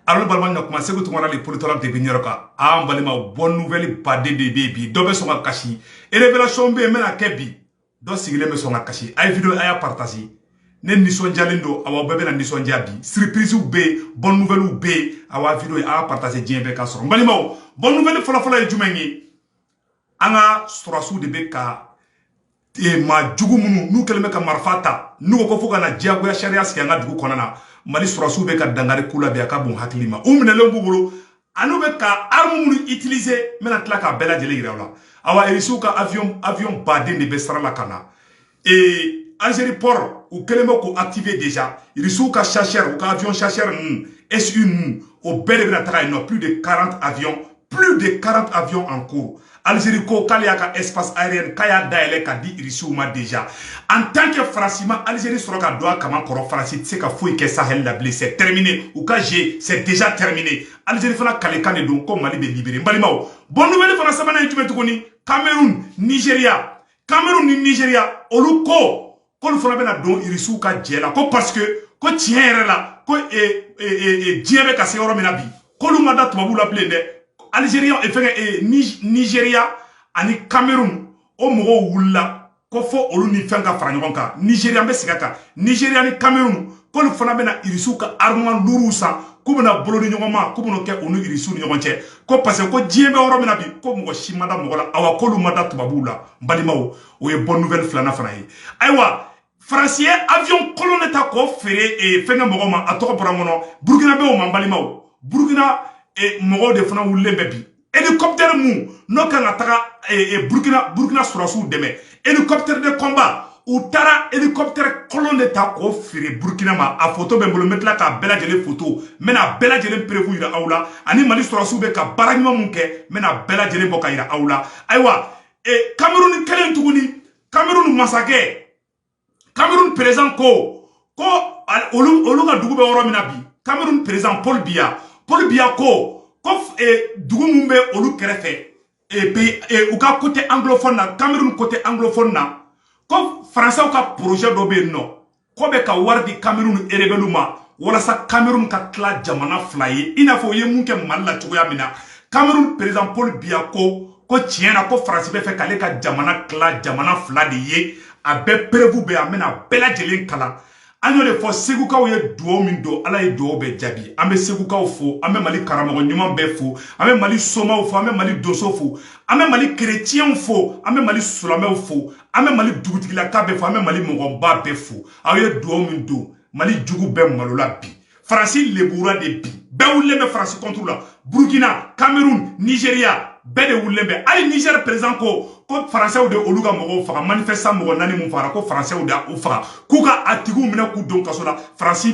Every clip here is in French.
Alors balman na commencé ko tumara les politologues de Bignoroka a balima bonne nouvelle pas de baby do be songa kashi et révélation be mena kebi do sigile me songa kashi ay vidéo ay partager ne nison jalendo awa bebe na nison jabi surprise be bonne nouvelle be awa vidéo a partager dien be ka soro balima bonne nouvelle fola fola e jumengi anga sorasu de be ka e ma jugu munu nu kelme ka marfata nu ko foka na diago ya sharia ski anga dugu konana mali sorasu be ka dangare kula be ka bon haklima umne lombu bolo anu be ka arme munu utiliser mena tla ka bela jele yirawla awa erisu ka avion badin de be sara la kana et Algérie port ou kelme ko activer déjà erisu ka chasseur ou ka avion chasseur SU au bel na tra no plus de 40 avions en cours. Algérie ko kaliaka espace aérien kaya daele ka di risuma déjà en tant que francima Algérie sera ka doit comment koro franci c'est ka fouille que Sahel la blessé c'est terminé ou ka G c'est déjà terminé Algérie fana kaleka ne donc comme Mali be libéré balimao bonne nouvelle fana sabana yutume tukuni Cameroun Nigeria oluko ko lu fana bena don irisu ka jela ko parce que ko tien la ko diebe ka se yoro menabi ko lu mada tubabu la blende Algérien et Nigeria ani Cameroun o mogo wula ko fo olu ni fenga fara ɲɔgɔn kan Nigeria be sigaka Nigeria ni Cameroun ko lu fana bena irisu ka armement lourd san ku bena bolo ni ɲɔgɔn ma ku bena kɛ onu irisu ni ɲɔgɔn cɛ ko parce que ko diɲɛ bɛ yɔrɔ min na bi ko mɔgɔ si mada mɔgɔ la awa ko lu mada tubabu la balimaw o ye bonne nouvelle filana fana ye ayiwa Français avion colonne ta ko fere e fenga mɔgɔ ma a tɔgɔ bɔra ŋɔnɔ Burkina be o man balimaw Burkina et mogo de fana wulle bebi hélicoptère mu no kan ataka Burkina surasu deme hélicoptère de combat ou tara hélicoptère colonne de ta ko fere Burkina ma a photo be mbolo metla ka bela jele photo mena bela jele prévu ira aula ani Mali surasu be ka baragima munke mena bela jele boka ira aula aywa e Cameroun kelen tuguni Cameroun masake Cameroun présent ko olu ga dugu be woro mina bi Cameroun présent Paul Biya ko dugu mun be olu kɛrɛfɛ u ka côté anglophone na Cameroun côté anglophone na ko français ka projet dɔ be no ko be ka wari di Cameroun rebelu ma walasa Cameroun ka tila jamana fila ye ina fɔ ye mun kɛ Mali la cogoya min na Cameroun président Paul Biya ko tiɲɛna ko France be fɛ k'ale ka jamana tila jamana fila de ye a bɛ prévu be a mena bɛɛ lajɛlen kalan an y'o de fɔ segukaw ye duwawu min don ala ye duwawu bɛɛ jaabi an bɛ segukaw fo an bɛ Mali karamɔgɔ ɲuman bɛɛ fo an bɛ Mali somaw fo an bɛ Mali donso fo an bɛ Mali chrétienw fo an bɛ Mali silamɛw fo an bɛ Mali dugutigilaka bɛɛ fo an bɛ Mali mɔgɔba bɛɛ fo aw ye duwawu min don Mali jugu bɛɛ malola bi Faransi lebura de bi bɛɛ wulilen bɛ Faransi contre la Burkina Cameroun Nigeria bɛɛ de wulilen bɛ hali Niger président ko Français de olu ka mɔgɔw faga manifestant mɔgɔ naani mun fagara ko Français de u faga k'u ka a tigiw minɛ k'u don kaso la Faransi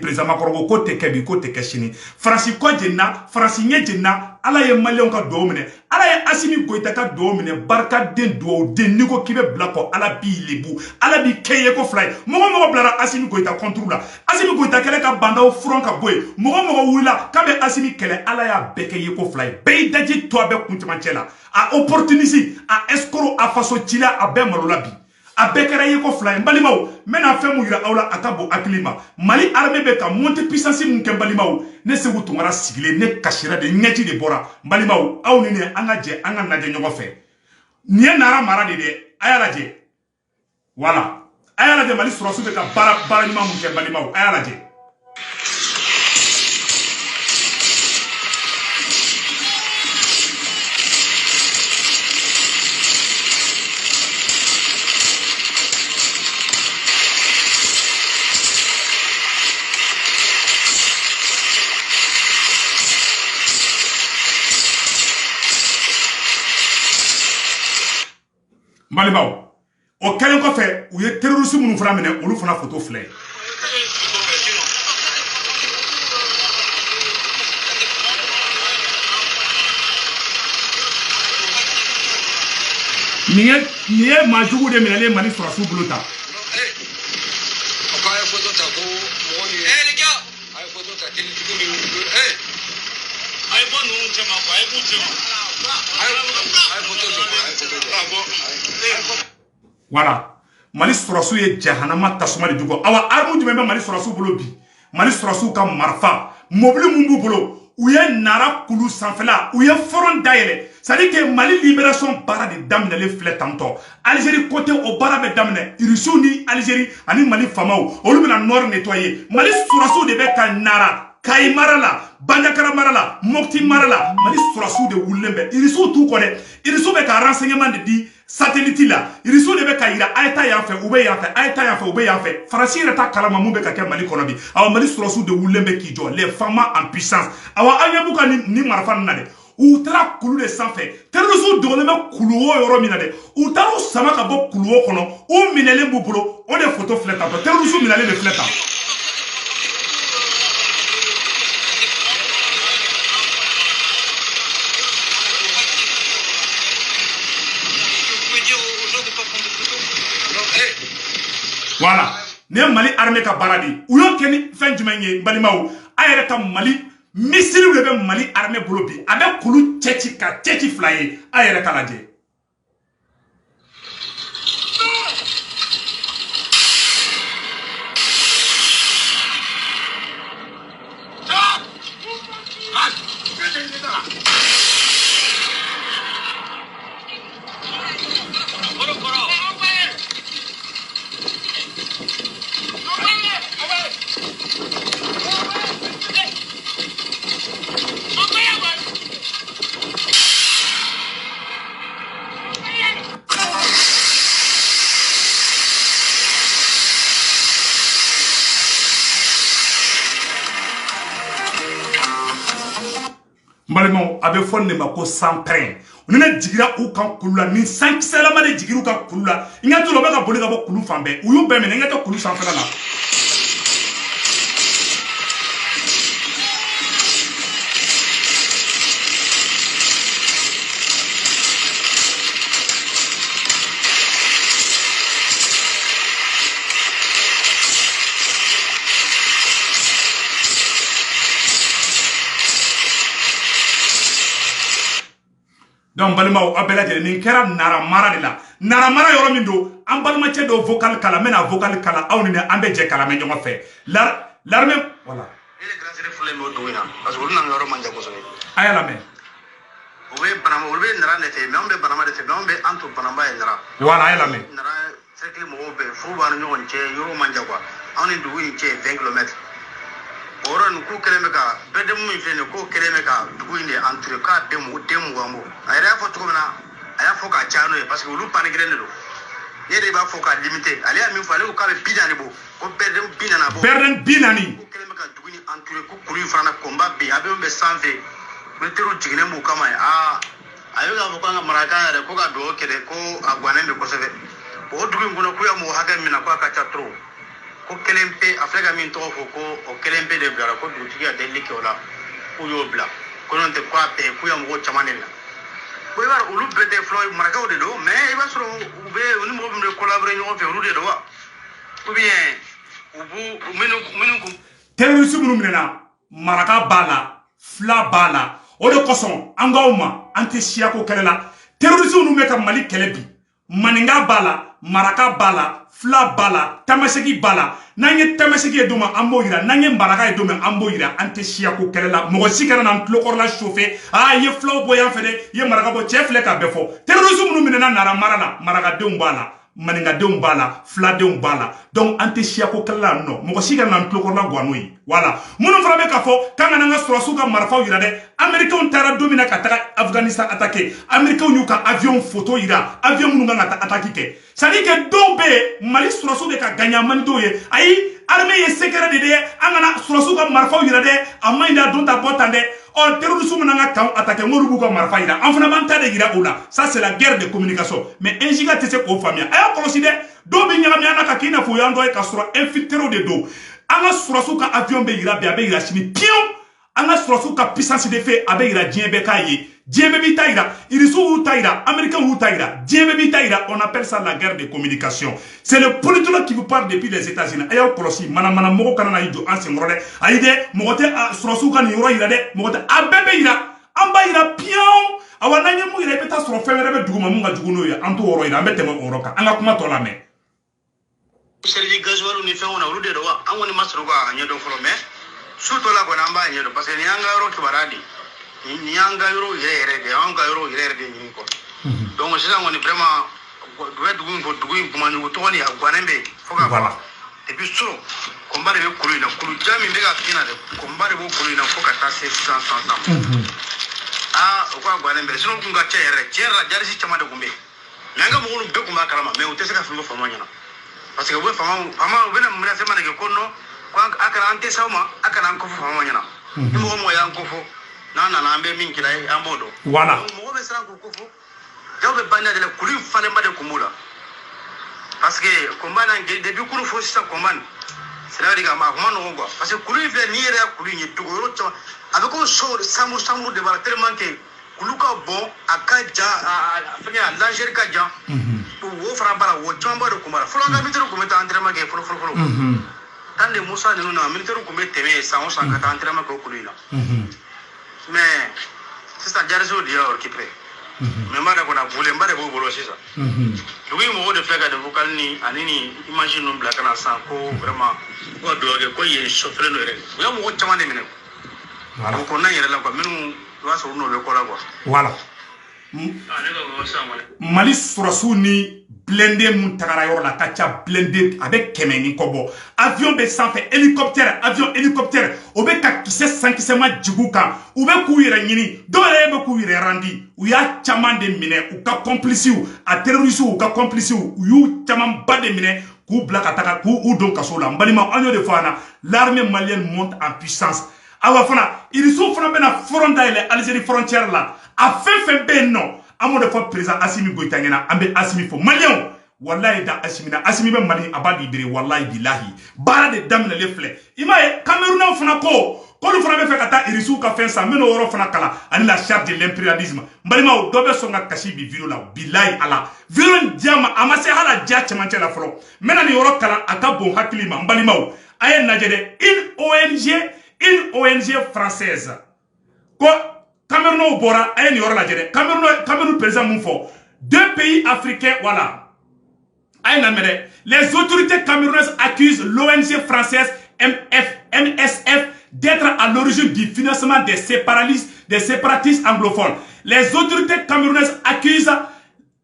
président Macron ko tɛ kɛ bi ko tɛ kɛ sini Faransi kɔ jenina Faransi ɲɛ jenina ala ye maliyɛnw ka duwawu minɛ ala ye Asimi Goyita ka duwawu minɛ barikaden duwawu den n'i ko k'i bɛ bila kɔ ala b'i lebu ala b'i kɛ ye ko fila ye mɔgɔ bilara Asimi Goyita contre la Asimi Goyita kɛlɛ ka bandaw furan ka bɔ yen mɔgɔ wulila k'a bɛ Asimi kɛlɛ ala y'a bɛɛ kɛ ye ko fila ye bɛɛ y'i daji to a bɛ kun camancɛ la a opportuniste a escroc a faso cila a bɛɛ malola bi a bɛɛ kɛra ye ko fila ye balimaw n bɛna fɛn mun yira aw la a ka bon hakili ma Mali armée bɛ ka monter puissance mun kɛ balimaw ne Segu Tunkara sigilen ne kasira de ɲɛji de bɔra balimaw aw ni ne an ka jɛ an ka lajɛ ɲɔgɔn fɛ nin ye nara mara de dɛ a y'a lajɛ voilà a y'a lajɛ Mali sɔrɔsiw bɛ ka baara ɲuman mun kɛ balimaw a y'a lajɛ balimaw o kɛlen kɔfɛ u ye terroriste minnu fana minɛ olu fana photo filɛ nin ye maajugu de minɛlen Mali sɔrɔsiw bolo ta voilà Mali sɔrɔsiw ye jahanama tasuma de jugu awa armu jumɛn bɛ Mali sɔrɔsiw bolo bi Mali sɔrɔsiw ka marifa mobile mun b'u bolo u ye nara kulu sanfɛla u ye front dayɛlɛ c'est à dire que Mali libération baara de daminɛlen filɛ tantɔ Algérie côté o baara bɛ daminɛ Russie ni Algérie ani Mali famaw olu bɛna nord nettoyer Mali surasiw de bɛ ka nara Kayi mara la, Bandiakara mara la, Mopti mara la, Mali surasiw de wulilen bɛ Irisiw t'u kɔ dɛ Irisiw bɛ ka renseignement de di satellite la Irisiw de bɛ ka yira a ye taa yan fɛ u bɛ yan fɛ a ye taa yan fɛ u bɛ yan fɛ Faransi yɛrɛ ta kalama mun bɛ ka kɛ Mali kɔnɔ bi awa Mali surasiw de wulilen bɛ k'i jɔ les femmes en puissance awa an ɲɛ b'u ka ni marifa ninnu na dɛ u taara kulu de sanfɛ terroriste dogolen bɛ kulu o yɔrɔ min na dɛ u taara u sama ka bɔ kulu o kɔnɔ u minɛlen b'u bolo o de photo filɛ tan tɔ terroriste minɛlen de filɛ tan. Voilà. Ne Mali armée ka baradi. Ou yon keni fin jumɛn ye balimaw. A yɛrɛ ka Mali missile de bɛ Mali armée bolo bi. A bɛ kulu cɛci ka cɛci fila ye. A yɛrɛ ka lajɛ. Mbalimau a bɛ fɔ ne ma ko sanpɛrɛn ni ne jigira u kan kulu la ni sankisɛlama de jigira u kan kulu la i ɲɛ t'u la u bɛ ka boli ka bɔ kulu fan bɛɛ u y'u bɛɛ minɛ i ɲɛ tɛ kulu sanfɛla la. Donc balimaw a bɛɛ lajɛlen nin kɛra naramara de la naramara yɔrɔ min don an balimacɛ dɔw vocal kala n bɛna vocal kala aw ni an bɛ jɛ kalamɛ ɲɔgɔn fɛ l'armée voilà ile gransere fule mo duwina parce que olu na yɔrɔ man ja kosɛbɛ a y'a lamɛn o bɛ banama olu bɛ nara de fɛ mais an bɛ banama de fɛ mais an bɛ an to banama ye nara voilà a y'a lamɛn nara cercle mɔgɔw bɛ furu b'a ni ɲɔgɔn cɛ yɔrɔ man ja quoi anw ni dugu in cɛ 20 km o yɔrɔ nin k'u kɛlen bɛ ka bɛɛ demu min filɛ nin k'o kɛlen bɛ ka dugu in de entre k'a den mugan bɔ a yɛrɛ y'a fɔ cogo min na a y'a fɔ k'a caya n'o ye parce que olu paniquelen de don ne de b'a fɔ k'a limiter ale y'a min fɔ ale ko k'a bɛ 40 bɔ ko bɛrɛden 40 bɔ bɛrɛden 40 ko kɛlen bɛ ka dugu in entre ko kuru in fana combat bɛ yen avion bɛ sanfɛ militaires jiginnen b'u kama ye a bɛ k'a fɔ k'an ka marakakan yɛrɛ ko ka dugawu kɛ dɛ ko a guwanen bɛ kosɛbɛ o dugu in kɔnɔ k'u ya mɔgɔ hakɛ min na ko a ka ca trop ko kelen pe a filɛ ka min tɔgɔ fɔ ko o kelen pe de bilara ko dugutigi ka delili kɛ o la k'u y'o bila ko n'o tɛ k'a bɛɛ k'u ya mɔgɔ caman de la ko i b'a dɔn olu bɛɛ tɛ fɔlɔ marakaw de don mais i b'a sɔrɔ u bɛ u ni mɔgɔ min bɛ collaborer ɲɔgɔn fɛ olu de don wa ou bien u b'u minnu kun terroriste minnu minɛna maraka b'a la fila b'a la o de kosɔn an k'aw ma an tɛ siyako kɛlɛ la terroriste minnu bɛ ka Mali kɛlɛ bi maninka b'a la maraka b'a la fila b'a la tamasegi b'a la n'an ye tamasegi ye don min an b'o yira n'an ye maraka ye don min an b'o yira an tɛ siyako kɛlɛ la mɔgɔ si kana n'an tulokɔrɔla chauffer i ye filaw bɔ yan fɛ dɛ i ye maraka bɔ cɛ filɛ ka bɛɛ fɔ terroriste minnu minɛna nara mara la marakadenw b'a la maninkadenw b'a la filadenw b'a la donc an tɛ siyako kɛlɛ la nɔ mɔgɔ si kana n'an tulokɔrɔla guwa n'o ye voilà minnu fana bɛ k'a fɔ k'an kana an ka sɔrɔsiw ka marifaw yira dɛ américains taara don min na ka taga Afghanistan attaquer américains y'u ka avion photo yira avion minnu kan ka taa attaque kɛ c'est à dire que dɔw bɛ yen Mali sɔrɔsiw de ka gagnant man dɔw ye ayi armée ye secret de dɛ an kana sɔrɔsiw ka marifaw yira dɛ a man ɲi dɛ a don ta bɔ tan dɛ terroriste minnu ka kan attaquer n'olu b'u ka marifa yira an fana b'an ta de yira o la ça c'est la guerre de communication mais un giga tɛ se k'o faamuya a y'a kɔlɔsi dɛ dɔw bɛ ɲagami an na ka k'i n'a fɔ o y'an dɔ ye ka sɔrɔ infiltrés de don an ka sɔrɔsiw ka avion bɛ yira bi a bɛ yira sini pion an ka sɔrɔsiw ka puissance de feu a bɛ yira diɲɛ bɛɛ k'a ye diɲɛ bɛɛ b'i ta yira irisiw y'u ta yira américains y'u ta yira diɲɛ bɛɛ b'i ta yira on appelle ça la guerre de communication c'est le politologue qui vous parle depuis les États-Unis a y'aw kɔlɔsi manamana mɔgɔw kana na y'i jɔ an senkɔrɔ dɛ ayi dɛ mɔgɔ tɛ sɔrɔsiw ka nin yɔrɔ yira dɛ mɔgɔ tɛ a bɛɛ bɛ yira an b'a yira pion awa n'an ye mun yira i bɛ taa sɔrɔ fɛn wɛrɛ bɛ dugu ma mun ka jugu n'o ye an t'o yɔrɔ yira an bɛ tɛmɛ o yɔrɔ kan an ka kuma tɔ lamɛn servi gasoil ni fɛnw na olu de don wa an kɔni ma sɔrɔ ka ɲɛdɔn fɔlɔ mais surtout la gonamba yero parce que ni anga euro kibaradi ni anga euro yere de anga euro yere de ni ko donc c'est ça on est vraiment doit dugu kuma ni to ni agwanembe foka voilà et puis sur combat de kulu na kulu jami mbega kina de combat de kulu na foka ta 600 ah kwa agwanembe sino kunga chere jari si chama de kumbe nanga mo be kuma kalama mais o teseka fimo famanya na parce que we fama we na mna sema de kono kwa akara ante sauma akara nkofu famanya na mo mo ya nkofu na ambe min kila ambodo voilà mo be sara nkofu jabe banda de la kulu fale mbade kumula parce que combat na depuis kulu fo sisa combat c'est là diga ma kuma no ngwa parce que kulu ve ni yere kulu ni to ro chama avec on so samu de bala tellement que kulu ka bon akaja afanya langer ka ja wo fara bala wo chamba de kumara folo ga mitero kumeta entraînement ke folo tande Musa de na militaire ko meteme sa on sanga ta entraînement ko kulina mais c'est ça jarzo dia or kipre mais mara ko na bule mbare bo bolo sisa dugi mo de flega de vocal ni anini imagine no black na sa ko vraiment ko doge ko ye chauffeur no re yo mo chama de mene voilà ko na yere la ko minu wa so no be ko la ko voilà Mali surasu ni blindé mun tagara yɔrɔ la ka ca blindé a bɛ 100 ni kɔ bɔ avion bɛ sanfɛ hélicoptère o bɛ ka kisɛ san kisɛ ma jigu kan u bɛ k'u yɛrɛ ɲini dɔw yɛrɛ bɛ k'u yɛrɛ randi u y'a caman de minɛ u ka complices a terroristes u ka complices u y'u caman ba de minɛ k'u bila ka taga k'u don kaso la n balima an y'o de fɔ an na l'armée malienne monte en puissance awa fana irisiw fana bɛna front dayɛlɛ Algérie frontière la a fɛn bɛ yen nɔ an m'o de fɔ président Assimi Goïta ɲɛna an bɛ Assimi fɔ maliyɛnw wallahi da Assimi na Assimi bɛ Mali a b'a libéré wallahi bilahi baara de daminɛlen filɛ i m'a ye Camerounais fana ko k'olu fana bɛ fɛ ka taa irisiw ka fɛn san n bɛn'o yɔrɔ fana kalan ani la charte de l'impérialisme n balimaw dɔ bɛ sɔn ka kasi bi vidéo la bilahi ala vidéo in diya ma a ma se hali a diya cɛmancɛ la fɔlɔ n bɛna nin yɔrɔ kalan a ka bon hakili ma n balimaw a ye lajɛ dɛ une ONG française ko Cameroun bora a ye nin yɔrɔ lajɛ dɛ Cameroun président mun fɔ 2 pays africains voilà a ye lamɛn dɛ les autorités camerounaises accusent l'ONG française MSF d'être à l'origine du financement des séparatistes anglophones. Les autorités camerounaises accusent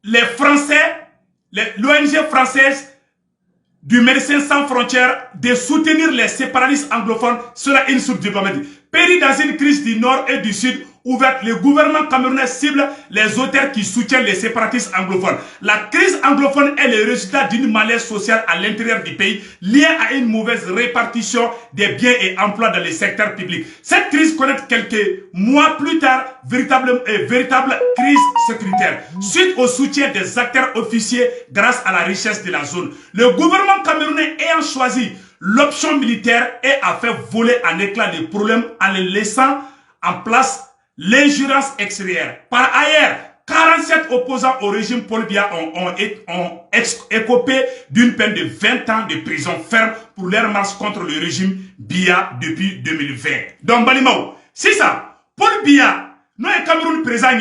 les Français, l'ONG française du Médecins sans frontières de soutenir les séparatistes anglophones sur une source diplomatique. Péri dans une crise du Nord et du Sud ouverte, le gouvernement camerounais cible les auteurs qui soutiennent les séparatistes anglophones. La crise anglophone est le résultat d'une malaise sociale à l'intérieur du pays liée à une mauvaise répartition des biens et emplois dans le secteur public. Cette crise connaît quelques mois plus tard véritable crise sécuritaire suite au soutien des acteurs officiers grâce à la richesse de la zone. Le gouvernement camerounais ayant choisi l'option militaire et a fait voler en éclats les problèmes en les laissant en place l'ingérence extérieure. Par ailleurs, 47 opposants au régime Paul Biya ont écopé d'une peine de 20 ans de prison ferme pour leur marche contre le régime Biya depuis 2020. Donc, Balimao, c'est ça. Paul Biya, nous sommes Cameroun présent,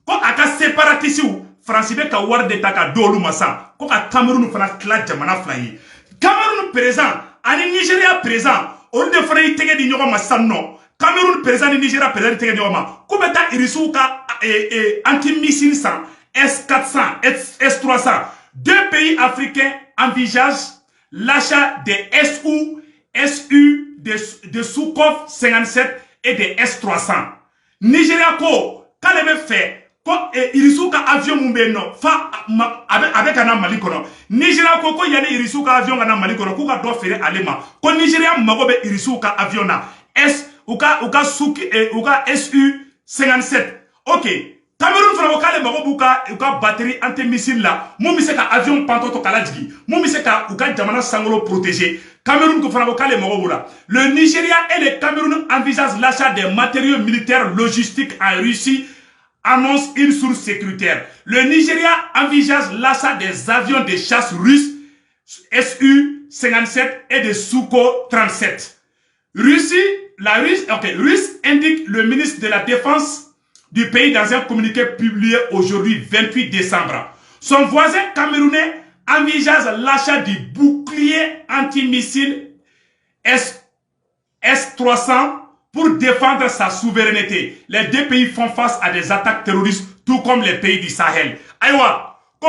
quand on a séparatiste, France ka war de taka dolu masa, quand on Cameroun fana kla jamana flaye. Cameroun présent, ani Nigeria présent, on ne fera y tege di nyogo masano. Cameroun président Nigeria président tege nyoma ko beta irisu ka anti-missile 100 S400 S300 deux pays africains envisagent l'achat des SU de Sukhoi 57 et des S300 Nigeria ko kale be fait ko irisu ka avion mumbe no fa avec un Mali kono Nigeria ko yane irisu ka avion na Mali kono ko ka do fere alema ko Nigeria mago be irisu ka avion na uka SU57 ok Cameroun fana wakale mago buka uka batterie anti-missile la mo mi se ka avion pantoto kala jigi mo mi se ka uka jamana sangolo protéger Cameroun ko fana wakale mago bula le Nigeria et le Cameroun envisagent l'achat des matériaux militaires logistiques en Russie annonce une source sécuritaire. Le Nigeria envisage l'achat des avions de chasse russes SU57 et de Sukhoi 37. Russe indique le ministre de la Défense du pays dans un communiqué publié aujourd'hui 28 décembre. Son voisin camerounais envisage l'achat du bouclier antimissile S-300 pour défendre sa souveraineté. Les deux pays font face à des attaques terroristes, tout comme les pays du Sahel. Aïwa, ko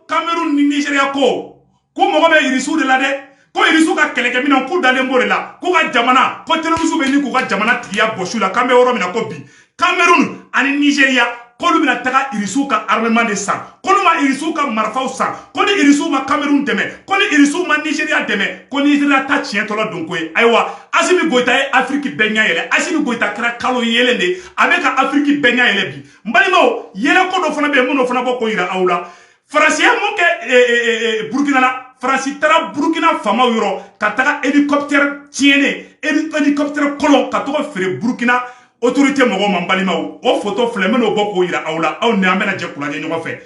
Cameroun ni Nigeria ko mogobe irisu de la de, ko irisu ka keleke mina ko dalen bore la, ko ka jamana, ko terrorisme be ni ko ka jamana tiya boshu la, kambe oro mina ko bi. Cameroun ani Nigeria kolu bina taga irisu ka armement de sang, kolu ma irisu ka marfaw sang, kolu irisu ma Cameroun deme, kolu irisu ma Nigeria deme, ko Nigeria ta chien tola donko e. Ayiwa, Assimi Goïta e Afrique benya yele, Assimi Goïta kra kalo yele ne, avec Afrique benya yele bi. Mbalimo, yele ko do fana be mo no fana boko ira awla. Français mon ke Burkina la, Français tara Burkina fama yoro, ka taga hélicoptère tiene, hélicoptère kolon ka to fere Burkina autorité mogo mambalima o photo flemme no boko ira awla aw ne amena je kula ñogo fe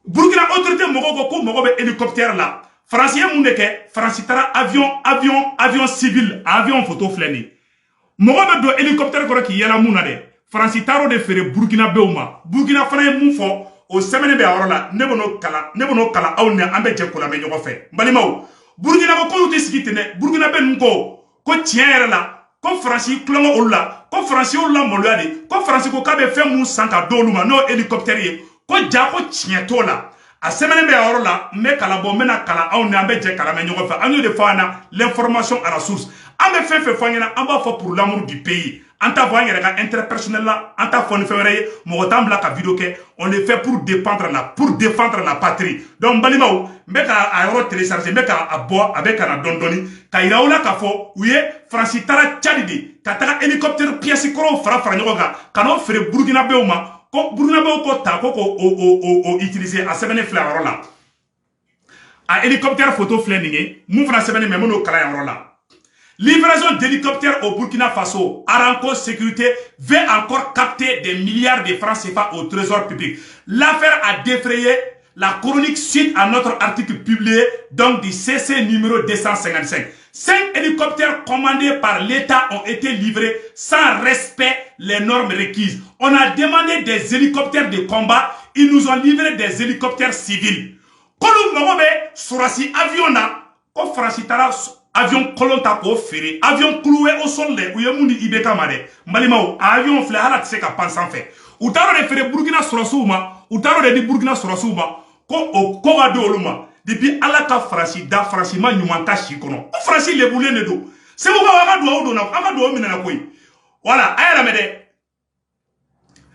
Burkina autorité mogo ko mogo be hélicoptère la français mu ne ke français tara avion civil avion photo fleni mogo be do hélicoptère ko ki yala mu na de français taro de fere Burkina beuma Burkina fana mu fo o semaine be awla ne bono kala aw ne ambe je kula me ñogo fe mbalima Burkina ko to sikitene Burkina be nko ko tiere la ko Franci klongo olla ko Franci olla molade ko Franci ko kabe fe mun sanka doluma no hélicoptère ye ko jako chieto la a semaine be orola me kala bo mena kala aw ne ambe je kala me nyogo fa anyo de fana l'information à la source ambe fe fanyana amba fo pour l'amour du pays anta voyer ga interpersonnel la anta fo ne fere mo tambla ka vidéo ke on le fait pour défendre la patrie donc balimao me ka aéro télécharger me ka abo avec na dondoni ka iraola ka fo uye Franci tara Tchadidi ka taga hélicoptère pièce koro fara nyoga kano fere Burkina beuma ko Burkina beuma ko ta ko utiliser a semaine fleur la a hélicoptère photo flèningue mu fera semaine même no kala la. Livraison d'hélicoptères au Burkina Faso, Aramco Sécurité veut encore capter des milliards de francs CFA au trésor public. L'affaire a défrayé la chronique suite à notre article publié donc du CC numéro 255. 5 hélicoptères commandés par l'État ont été livrés sans respect les normes requises. On a demandé des hélicoptères de combat, ils nous ont livré des hélicoptères civils. Kolou Mogobe, Surasi Aviona, ko Francitara avion kolonta ko fere avion cloué au sol le ou yemundi ibeka made mbalimao avion fle hala tse ka pansan fe utaro de fere Burkina sorosuma utaro de di Burkina sorosuma ko o ko ga do luma depuis ala ka Franci da Franci ma nyumanta shi kono o Franci le boulé ne do c'est mo ga do na aka do mina na koy voilà ayala mede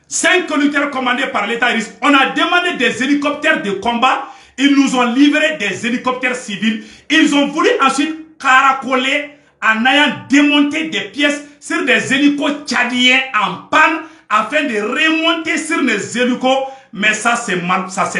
5 conducteurs commandés par l'État russe. On a demandé des hélicoptères de combat, ils nous ont livré des hélicoptères civils, ils ont voulu ensuite caracoler en ayant démonté des pièces sur des hélicos tchadiens en panne afin de remonter sur les hélicos, mais ça s'est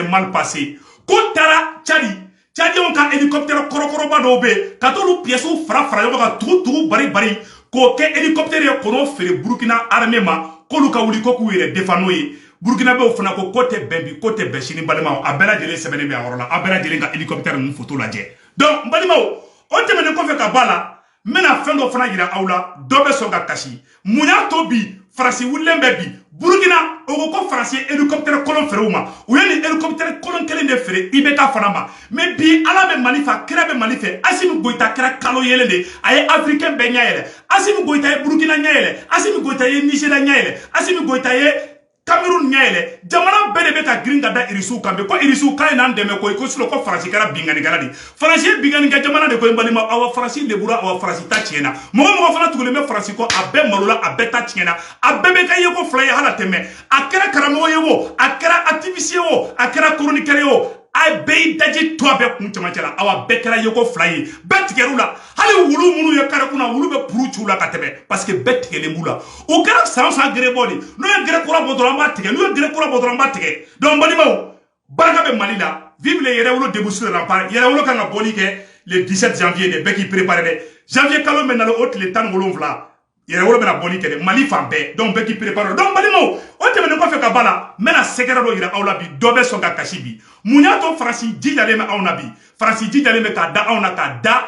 mal passé. Kotara Tchadi on ka hélicoptère korokoroba dobe, katolu pièces ou fra yoga tout bari ko ke hélicoptère kono fere Burkina armée ma koluka wuli ko kuire defanoye Burkina be fana ko côté bembi côté beshini balima abela jele sebene be awrola abela jele nga hélicoptère mu photo la je donc balima o temene ko fe ka bala mena fendo fana yira awla dobe songa kashi munya to bi Franci wulembe bi Burkina o ko Franci hélicoptère kolon feruma o yeli hélicoptère kolon kelen de fere ibeka fana ma mais bi ala be manifa kira be manife Assimi Goïta kira kalo yele de ay africain be nyaayele Assimi Goïta e Burkina nyaayele Assimi Goïta e Nigeria nyaayele Assimi Goïta e Cameroun nyaayele jamana bele be ka gringa da irisu kambe ko irisu kay nan deme ko sulo ko Franci kara bingani galadi Franci bingani ga jamana de ko mbalima awa Franci le bura awa Franci ta tiena mo fana tugule me Franci ko abe malula abe ta tiena abe be kay ko flay hala teme akera karamo yewo akera activiste wo akera chroniqueur wo ay be daji to be kun chamachela awa be kera yeko flay betgerula hali wulu munu ye kare kuna wulu be puru chula katebe parce que betgele mula o kera sansa greboli no ye gre kura bodora matike no ye gre kura bodora matike donc balimaw baraka be malila vive les yerewlo déboucher rempart yerewlo kanga boli ke le 17 janvier de beki préparé janvier kalo menalo hôtel le tan wolonvla yerewlo bena boli ke Mali fambe donc beki préparé donc balimaw o temene ko fe ka bala mena sekera do ira awla bi dobe songa kashibi munya to Franci jijale me awna bi Franci jijale me ka da awna ka da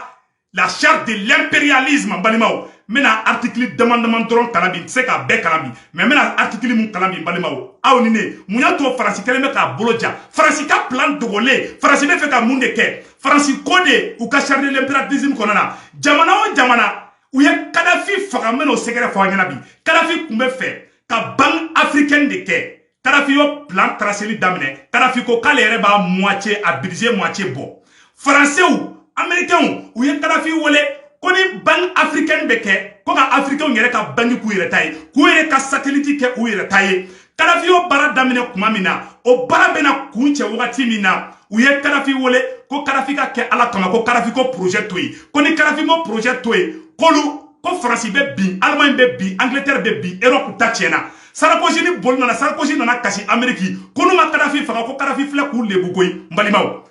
la charte de l'impérialisme balimao mena article demandement dron kalabi c'est ka be kalabi mais mena article mun kalabi balimao awnine munya to Franci keleme ka boloja Franci ka plan de golé Franci be fe ka munde ke Franci code ou ka charte de l'impérialisme konana jamana o jamana ou ye kada Kadhafi faga men o secret fo ɲɛna bi Kadhafi kun bɛ fɛ ka banque africaine de kɛ Kadhafi yo plan tracé daminɛ Kadhafi ko k'ale yɛrɛ b'a moitié a budget moitié bɔ français ou américain ou ye Kadhafi wele ko ni banque africaine bɛ kɛ ko ka africain yɛrɛ ka banque k'u yɛrɛ ta ye k'u yɛrɛ ka satellite kɛ u yɛrɛ ta ye Kadhafi yo baara daminɛ kuma min na o baara bɛna kun cɛ wagati min na u ye Kadhafi wele ko Kadhafi ka kɛ ala kama ko Kadhafi ko projet to ye ko ni Kadhafi mo projet to ye kolu ko France bɛ bin Allemagne bɛ bin Angleterre bɛ bin Europe ta tiɲɛna Sarkozy ni boli nana Sarkozy nana kasi Amérique ko n'u ma Kadhafi faga ko Kadhafi filɛ k'u lebu koyi n balimaw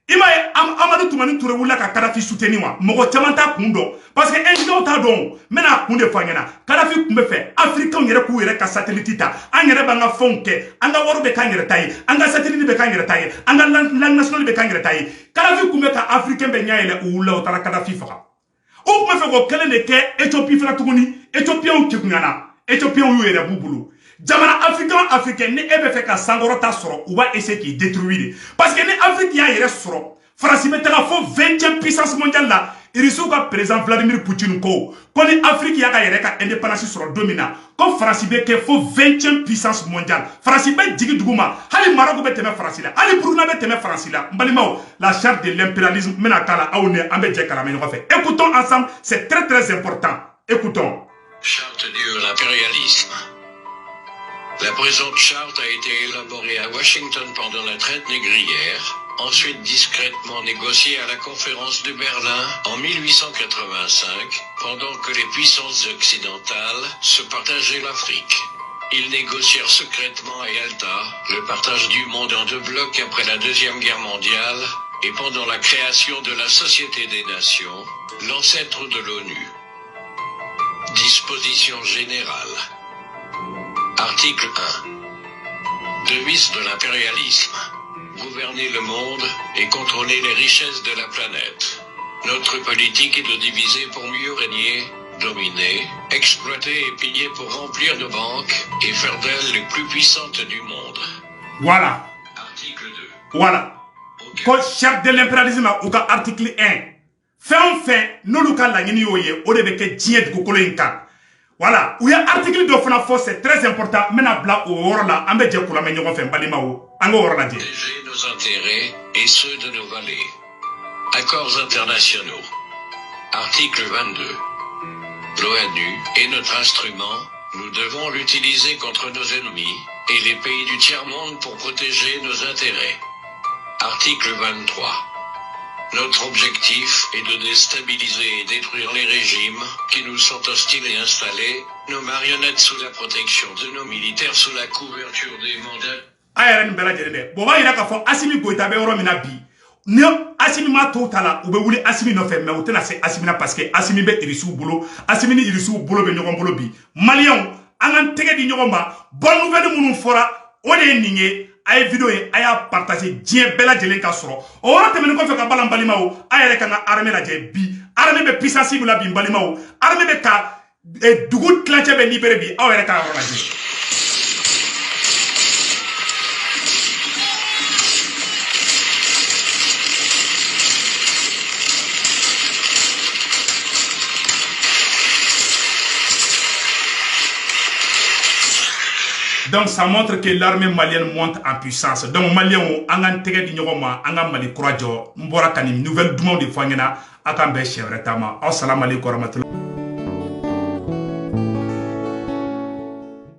ima ye Amadou Toumani Touré wulila ka Kadhafi soutenir wa mɔgɔ caman t'a kun dɔn parce que NGO t'a dɔn n bɛna kun de fɔ a ɲɛna Kadhafi kun bɛ fɛ africain yɛrɛ k'u yɛrɛ ka satellite ta an yɛrɛ b'an ka fɛnw kɛ an ka wari bɛ k'an yɛrɛ ta ye an ka satellite bɛ k'an yɛrɛ ta ye an ka langue nationale bɛ k'an yɛrɛ ta ye Kadhafi kun bɛ ka africain bɛ ɲɛ yɛlɛ u wulila u taara Kadhafi faga o kun bɛ fɛ k'o kelen de kɛ Éthiopie fana tuguni Éthiopiens kegunyana Éthiopiens y'u yɛrɛ b'u bolo jamana africain ni e bɛ fɛ ka sankɔrɔta sɔrɔ u b'a essayer k'i détruire parce que ni Afrique y'a yɛrɛ sɔrɔ France bɛ taga fo 20e puissance mondiale la Irisiw ka président Vladimir Poutine ko ni Afrique y'a ka yɛrɛ ka indépendance sɔrɔ don min na ko France bɛ kɛ fo 20e puissance mondiale France bɛ jigi dugu ma hali Maroc bɛ tɛmɛ France la hali Burkina bɛ tɛmɛ France la n balimaw la charte de l'impérialisme n bɛna k'a la aw ni an bɛ jɛ kalama ɲɔgɔn fɛ écoutons ensemble c'est très important écoutons. Charte de l'impérialisme. La présente charte a été élaborée à Washington pendant la traite négrière, ensuite discrètement négociée à la conférence de Berlin en 1885, pendant que les puissances occidentales se partageaient l'Afrique. Ils négocièrent secrètement à Yalta le partage du monde en deux blocs après la Deuxième Guerre mondiale et pendant la création de la Société des Nations, l'ancêtre de l'ONU. Disposition générale. Article 1. Devise de l'impérialisme. Gouverner le monde et contrôler les richesses de la planète. Notre politique est de diviser pour mieux régner, dominer, exploiter et piller pour remplir nos banques et faire d'elles les plus puissantes du monde. Voilà. Article 2. Voilà. Ko charte de l'impérialisme ou ka article 1. Fait n'olu ka laɲini y'o ye o de bɛ kɛ diɲɛ dugukolo in kan. Voilà, ou y a article de fana fɔ c'est très important n bɛna bila o yɔrɔ la an bɛ jɛ k'o lamɛn ɲɔgɔn fɛ n balimaw an k'o yɔrɔ lajɛ. Protéger nos intérêts et ceux de nos vallées. Accords internationaux. Article 22. L'ONU est notre instrument, nous devons l'utiliser contre nos ennemis et les pays du tiers-monde pour protéger nos intérêts. Article 23. Notre objectif est de déstabiliser et détruire les régimes qui nous sont hostiles et installer nos marionnettes sous la protection de nos militaires sous la couverture des mandats. A yɛrɛ nin bɛɛ lajɛlen dɛ bɔn b'a yira k'a fɔ Asimi Goïta bɛ yɔrɔ min na bi ni Asimi m'a to ta la u bɛ wuli Asimi nɔfɛ mais u tɛna se Asimi na parce que Asimi bɛ Irisiw bolo Asimi ni Irisiw bolo bɛ ɲɔgɔn bolo bi Maliens an k'an tɛgɛ di ɲɔgɔn ma bonne nouvelle minnu fɔra o de ye nin ye. A ye vidéo ye a y'a partager diɲɛ bɛɛ lajɛlen ka sɔrɔ o yɔrɔ tɛmɛnen kɔfɛ ka bala n balimaw a yɛrɛ kan ka armée lajɛ bi armée bɛ puissance min la bi n balimaw armée bɛ ka dugu tilancɛ bɛ libéré bi aw yɛrɛ ka yɔrɔ lajɛ. Donc ça montre que l'armée malienne monte en puissance. Donc Maliens an k'an tɛgɛ di ɲɔgɔn ma an ka Mali kura jɔ n bɔra ka nin nouvelle dumanw de fɔ an ɲɛna a k'an bɛn siɲɛ wɛrɛ ta ma aw salamu aleykum warahmatullahi.